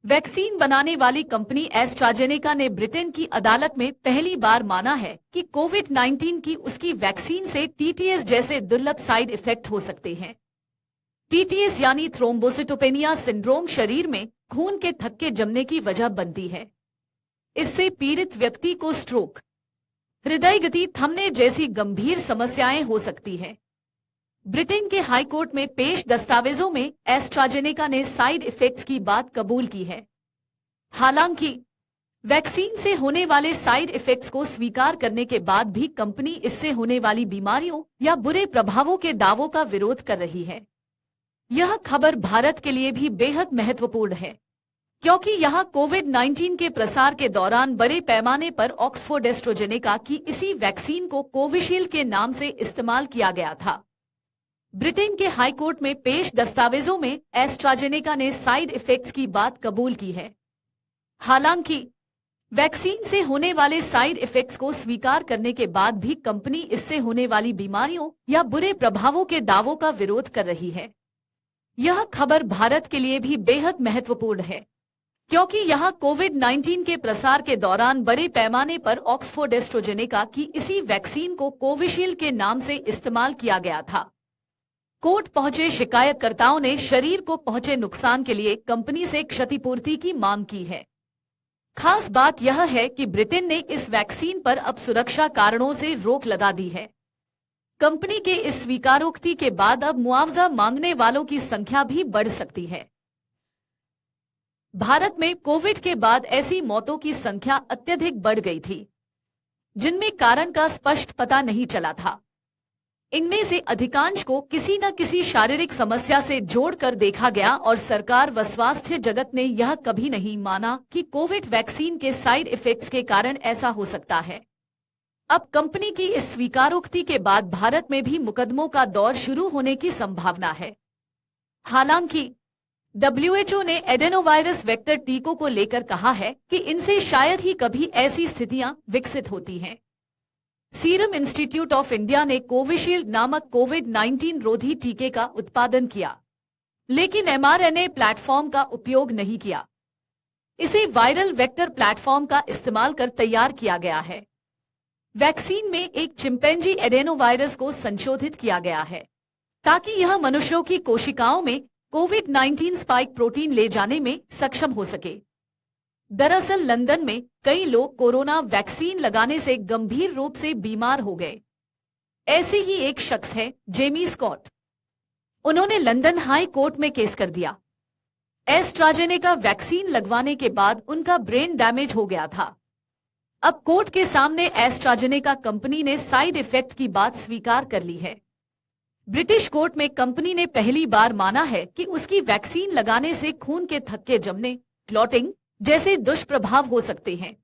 Vaccine बनाने वाली company AstraZeneca ने ब्रिटेन की अदालत में पहली बार माना है कि कोविड-19 की उसकी वैक्सीन से टीटीएस जैसे दुर्लभ साइड इफेक्ट हो सकते हैं। टीटीएस यानी थ्रोम्बोसिटोपेनिया सिंड्रोम शरीर में खून के थक्के जमने की वजह बनती है। इससे पीड़ित व्यक्ति को स्ट्रोक, हृदय गति थमने जैसी गंभीर समस्याएं हो सकती हैं। ब्रिटेन के हाई कोर्ट में पेश दस्तावेजों में एस्ट्राजेनेका ने साइड इफेक्ट्स की बात कबूल की है। हालांकि वैक्सीन से होने वाले साइड इफेक्ट्स को स्वीकार करने के बाद भी कंपनी इससे होने वाली बीमारियों या बुरे प्रभावों के दावों का विरोध कर रही है। यह खबर भारत के लिए भी बेहद महत्वपूर्ण है, क्योंकि यहां कोविड-19 के प्रसार के दौरान बड़े पैमाने पर ऑक्सफोर्ड एस्ट्राजेनेका की इसी वैक्सीन को कोविशील्ड के नाम से इस्तेमाल किया गया था। ब्रिटेन के हाई कोर्ट में पेश दस्तावेजों में एस्ट्राजेनेका ने साइड इफेक्ट्स की बात कबूल की है। हालांकि वैक्सीन से होने वाले साइड इफेक्ट्स को स्वीकार करने के बाद भी कंपनी इससे होने वाली बीमारियों या बुरे प्रभावों के दावों का विरोध कर रही है। यह खबर भारत के लिए भी बेहद महत्वपूर्ण है, क्योंकि यहां कोविड-19 के प्रसार के दौरान बड़े पैमाने पर ऑक्सफोर्ड एस्ट्राजेनेका की इसी वैक्सीन को कोविशील्ड के नाम से इस्तेमाल किया गया था। कोर्ट पहुंचे शिकायतकर्ताओं ने शरीर को पहुंचे नुकसान के लिए कंपनी से क्षतिपूर्ति की मांग की है। खास बात यह है कि ब्रिटेन ने इस वैक्सीन पर अब सुरक्षा कारणों से रोक लगा दी है। कंपनी के इस स्वीकारोक्ति के बाद अब मुआवजा मांगने वालों की संख्या भी बढ़ सकती है। भारत में कोविड के बाद ऐसी मौतों की संख्या अत्यधिक बढ़ गई थी, जिनमें कारण का स्पष्ट पता नहीं चला था। इनमें से अधिकांश को किसी न किसी शारीरिक समस्या से जोड़कर देखा गया और सरकार व स्वास्थ्य जगत ने यह कभी नहीं माना कि कोविड वैक्सीन के साइड इफेक्ट्स के कारण ऐसा हो सकता है। अब कंपनी की इस स्वीकारोक्ति के बाद भारत में भी मुकदमों का दौर शुरू होने की संभावना है। हालांकि WHO ने एडेनोवायरस वेक्टर टीकों को लेकर कहा है कि इनसे शायद ही कभी ऐसी स्थितियां विकसित होती हैं। सीरम इंस्टीट्यूट ऑफ इंडिया ने कोविशील्ड नामक कोविड-19 रोधी टीके का उत्पादन किया, लेकिन mRNA प्लेटफॉर्म का उपयोग नहीं किया। इसे वायरल वेक्टर प्लेटफॉर्म का इस्तेमाल कर तैयार किया गया है। वैक्सीन में एक चिंपैंजी एडेनोवायरस को संशोधित किया गया है, ताकि यह मनुष्यों की कोशिकाओं में कोविड-19 स्पाइक प्रोटीन ले जाने में सक्षम हो सके। दरअसल लंदन में कई लोग कोरोना वैक्सीन लगाने से गंभीर रूप से बीमार हो गए। ऐसे ही एक शख्स है जेमी स्कॉट। उन्होंने लंदन हाई कोर्ट में केस कर दिया। एस्ट्राजेनेका वैक्सीन लगवाने के बाद उनका ब्रेन डैमेज हो गया था। अब कोर्ट के सामने एस्ट्राजेनेका कंपनी ने साइड इफेक्ट की बात स्वीकार कर ली है। ब्रिटिश कोर्ट में कंपनी ने पहली बार माना है कि उसकी वैक्सीन लगाने से खून के थक्के जमने, क्लॉटिंग जैसे दुष्प्रभाव हो सकते हैं।